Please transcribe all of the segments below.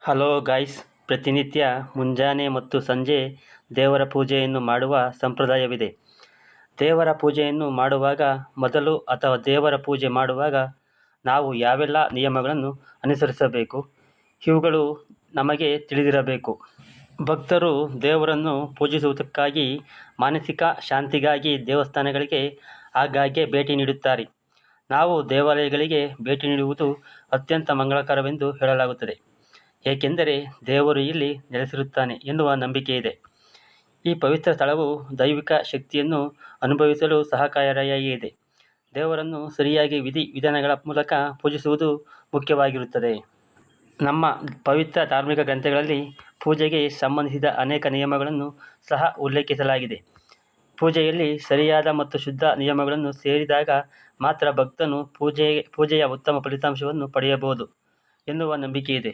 Hello guys, ಪ್ರತಿನಿತ್ಯ ಮುಂಜಾನೆ ಮತ್ತು ಸಂಜೆ ದೇವರ ಪೂಜೆಯನ್ನು ಮಾಡುವ ಸಂಪ್ರದಾಯವಿದೆ. ದೇವರ ಪೂಜೆಯನ್ನು ಮಾಡುವಾಗ ಮೊದಲು ಅಥವಾ ದೇವರ ಪೂಜೆ ಮಾಡುವಾಗ ನಾವು ಯಾವೆಲ್ಲ ನಿಯಮಗಳನ್ನು ಅನುಸರಿಸಬೇಕು, ಇವುಗಳು ನಮಗೆ ತಿಳಿದಿರಬೇಕು. ಭಕ್ತರು ದೇವರನ್ನು ಪೂಜಿಸುವುದಕ್ಕಾಗಿ ಮಾನಸಿಕ ಶಾಂತಿಗಾಗಿ ದೇವಸ್ಥಾನಗಳಿಗೆ ಆಗಾಗ್ಗೆ ಭೇಟಿ ನೀಡುತ್ತಾರೆ. ನಾವು ದೇವಾಲಯಗಳಿಗೆ ಭೇಟಿ ನೀಡುವುದು ಅತ್ಯಂತ ಮಂಗಳಕರವೆಂದು ಹೇಳಲಾಗುತ್ತದೆ. ಏಕೆಂದರೆ ದೇವರು ಇಲ್ಲಿ ನೆಲೆಸಿರುತ್ತಾನೆ ಎನ್ನುವ ನಂಬಿಕೆ ಇದೆ. ಈ ಪವಿತ್ರ ಸ್ಥಳವು ದೈವಿಕ ಶಕ್ತಿಯನ್ನು ಅನುಭವಿಸಲು ಸಹಕಾರಿಯಾಗಿದೆ. ದೇವರನ್ನು ಸರಿಯಾಗಿ ವಿಧಾನಗಳ ಮೂಲಕ ಪೂಜಿಸುವುದು ಮುಖ್ಯವಾಗಿರುತ್ತದೆ. ನಮ್ಮ ಪವಿತ್ರ ಧಾರ್ಮಿಕ ಗ್ರಂಥಗಳಲ್ಲಿ ಪೂಜೆಗೆ ಸಂಬಂಧಿಸಿದ ಅನೇಕ ನಿಯಮಗಳನ್ನು ಸಹ ಉಲ್ಲೇಖಿಸಲಾಗಿದೆ. ಪೂಜೆಯಲ್ಲಿ ಸರಿಯಾದ ಮತ್ತು ಶುದ್ಧ ನಿಯಮಗಳನ್ನು ಸೇರಿದಾಗ ಮಾತ್ರ ಭಕ್ತನು ಪೂಜೆಯ ಉತ್ತಮ ಫಲಿತಾಂಶವನ್ನು ಪಡೆಯಬಹುದು ಎನ್ನುವ ನಂಬಿಕೆ ಇದೆ.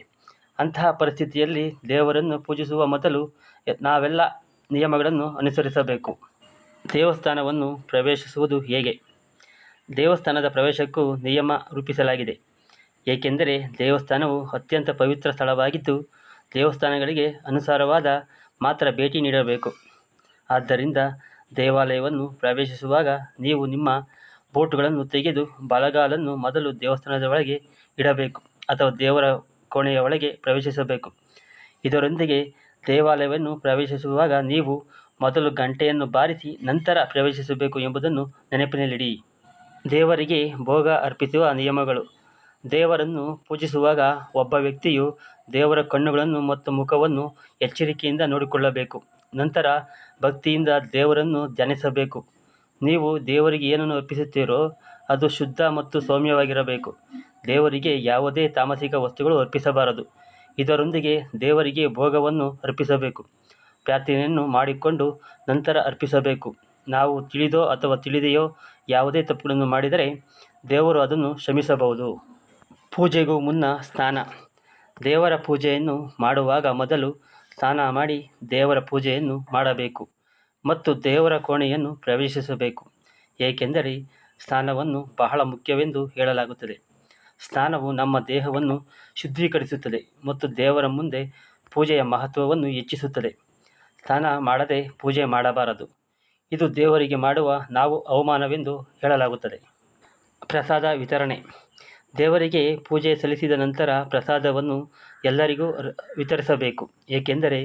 ಅಂತಹ ಪರಿಸ್ಥಿತಿಯಲ್ಲಿ ದೇವರನ್ನು ಪೂಜಿಸುವ ಮೊದಲು ನಾವೆಲ್ಲ ನಿಯಮಗಳನ್ನು ಅನುಸರಿಸಬೇಕು. ದೇವಸ್ಥಾನವನ್ನು ಪ್ರವೇಶಿಸುವುದು ಹೇಗೆ? ದೇವಸ್ಥಾನದ ಪ್ರವೇಶಕ್ಕೂ ನಿಯಮ ರೂಪಿಸಲಾಗಿದೆ. ಏಕೆಂದರೆ ದೇವಸ್ಥಾನವು ಅತ್ಯಂತ ಪವಿತ್ರ ಸ್ಥಳವಾಗಿದ್ದು, ದೇವಸ್ಥಾನಗಳಿಗೆ ಅನುಸಾರವಾದ ಮಾತ್ರ ಭೇಟಿ ನೀಡಬೇಕು. ಆದ್ದರಿಂದ ದೇವಾಲಯವನ್ನು ಪ್ರವೇಶಿಸುವಾಗ ನೀವು ನಿಮ್ಮ ಬೂಟುಗಳನ್ನು ತೆಗೆದು ಬಲಗಾಲನ್ನು ಮೊದಲು ದೇವಸ್ಥಾನದ ಒಳಗೆ ಇಡಬೇಕು ಅಥವಾ ದೇವರ ಕೋಣೆಯ ಒಳಗೆ ಪ್ರವೇಶಿಸಬೇಕು. ಇದರೊಂದಿಗೆ ದೇವಾಲಯವನ್ನು ಪ್ರವೇಶಿಸುವಾಗ ನೀವು ಮೊದಲು ಗಂಟೆಯನ್ನು ಬಾರಿಸಿ ನಂತರ ಪ್ರವೇಶಿಸಬೇಕು ಎಂಬುದನ್ನು ನೆನಪಿನಲ್ಲಿಡಿ. ದೇವರಿಗೆ ಭೋಗ ಅರ್ಪಿಸುವ ನಿಯಮಗಳು. ದೇವರನ್ನು ಪೂಜಿಸುವಾಗ ಒಬ್ಬ ವ್ಯಕ್ತಿಯು ದೇವರ ಕಣ್ಣುಗಳನ್ನು ಮತ್ತು ಮುಖವನ್ನು ಎಚ್ಚರಿಕೆಯಿಂದ ನೋಡಿಕೊಳ್ಳಬೇಕು. ನಂತರ ಭಕ್ತಿಯಿಂದ ದೇವರನ್ನು ಧ್ಯಾನಿಸಬೇಕು. ನೀವು ದೇವರಿಗೆ ಏನನ್ನು ಅರ್ಪಿಸುತ್ತೀರೋ ಅದು ಶುದ್ಧ ಮತ್ತು ಸೌಮ್ಯವಾಗಿರಬೇಕು. ದೇವರಿಗೆ ಯಾವುದೇ ತಾಮಸಿಕ ವಸ್ತುಗಳು ಅರ್ಪಿಸಬಾರದು. ಇದರೊಂದಿಗೆ ದೇವರಿಗೆ ಭೋಗವನ್ನು ಅರ್ಪಿಸಬೇಕು. ಪ್ರಾರ್ಥನೆಯನ್ನು ಮಾಡಿಕೊಂಡು ನಂತರ ಅರ್ಪಿಸಬೇಕು. ನಾವು ತಿಳಿದೋ ಅಥವಾ ತಿಳಿದೆಯೋ ಯಾವುದೇ ತಪ್ಪುಗಳನ್ನು ಮಾಡಿದರೆ ದೇವರು ಅದನ್ನು ಕ್ಷಮಿಸಬಹುದು. ಪೂಜೆಗೂ ಮುನ್ನ ಸ್ನಾನ. ದೇವರ ಪೂಜೆಯನ್ನು ಮಾಡುವಾಗ ಮೊದಲು ಸ್ನಾನ ಮಾಡಿ ದೇವರ ಪೂಜೆಯನ್ನು ಮಾಡಬೇಕು ಮತ್ತು ದೇವರ ಕೋಣೆಯನ್ನು ಪ್ರವೇಶಿಸಬೇಕು. ಏಕೆಂದರೆ ಸ್ನಾನವನ್ನು ಬಹಳ ಮುಖ್ಯವೆಂದು ಹೇಳಲಾಗುತ್ತದೆ. ಸ್ನಾನವು ನಮ್ಮ ದೇಹವನ್ನು ಶುದ್ಧೀಕರಿಸುತ್ತದೆ ಮತ್ತು ದೇವರ ಮುಂದೆ ಪೂಜೆಯ ಮಹತ್ವವನ್ನು ಹೆಚ್ಚಿಸುತ್ತದೆ. ಸ್ನಾನ ಮಾಡದೆ ಪೂಜೆ ಮಾಡಬಾರದು. ಇದು ದೇವರಿಗೆ ಮಾಡುವ ನಾವು ಅವಮಾನವೆಂದು ಹೇಳಲಾಗುತ್ತದೆ. ಪ್ರಸಾದ ವಿತರಣೆ. ದೇವರಿಗೆ ಪೂಜೆ ಸಲ್ಲಿಸಿದ ನಂತರ ಪ್ರಸಾದವನ್ನು ಎಲ್ಲರಿಗೂ ವಿತರಿಸಬೇಕು. ಏಕೆಂದರೆ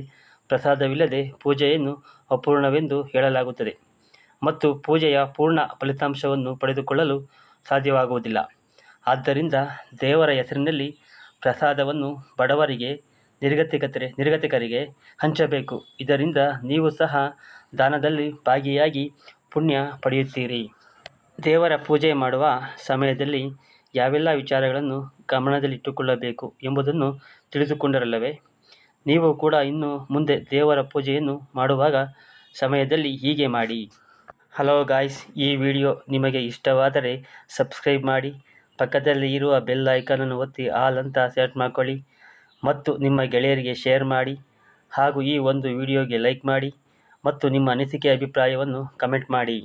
ಪ್ರಸಾದವಿಲ್ಲದೆ ಪೂಜೆಯನ್ನು ಅಪೂರ್ಣವೆಂದು ಹೇಳಲಾಗುತ್ತದೆ ಮತ್ತು ಪೂಜೆಯ ಪೂರ್ಣ ಫಲಿತಾಂಶವನ್ನು ಪಡೆದುಕೊಳ್ಳಲು ಸಾಧ್ಯವಾಗುವುದಿಲ್ಲ. ಆದ್ದರಿಂದ ದೇವರ ಹೆಸರಿನಲ್ಲಿ ಪ್ರಸಾದವನ್ನು ಬಡವರಿಗೆ, ನಿರ್ಗತಿಕರಿಗೆ ಹಂಚಬೇಕು. ಇದರಿಂದ ನೀವು ಸಹ ದಾನದಲ್ಲಿ ಭಾಗಿಯಾಗಿ ಪುಣ್ಯ ಪಡೆಯುತ್ತೀರಿ. ದೇವರ ಪೂಜೆ ಮಾಡುವ ಸಮಯದಲ್ಲಿ ಯಾವೆಲ್ಲ ವಿಚಾರಗಳನ್ನು ಗಮನದಲ್ಲಿಟ್ಟುಕೊಳ್ಳಬೇಕು ಎಂಬುದನ್ನು ತಿಳಿದುಕೊಂಡರಲ್ಲವೇ? ನೀವು ಕೂಡ ಇನ್ನು ಮುಂದೆ ದೇವರ ಪೂಜೆಯನ್ನು ಮಾಡುವಾಗ ಸಮಯದಲ್ಲಿ ಹೀಗೆ ಮಾಡಿ. ಹಲೋ ಗಾಯ್ಸ್, ಈ ವಿಡಿಯೋ ನಿಮಗೆ ಇಷ್ಟವಾದರೆ ಸಬ್ಸ್ಕ್ರೈಬ್ ಮಾಡಿ, ಪಕ್ಕದಲ್ಲಿ ಇರುವ ಬೆಲ್ ಐಕಾನನ್ನು ಒತ್ತಿ ಆಲ್ ಅಂತ ಸೆಲೆಕ್ಟ್ ಮಾಡ್ಕೊಳ್ಳಿ ಮತ್ತು ನಿಮ್ಮ ಗೆಳೆಯರಿಗೆ ಶೇರ್ ಮಾಡಿ. ಹಾಗೂ ಈ ಒಂದು ವಿಡಿಯೋಗೆ ಲೈಕ್ ಮಾಡಿ ಮತ್ತು ನಿಮ್ಮ ಅನಿಸಿಕೆ ಅಭಿಪ್ರಾಯವನ್ನು ಕಮೆಂಟ್ ಮಾಡಿ.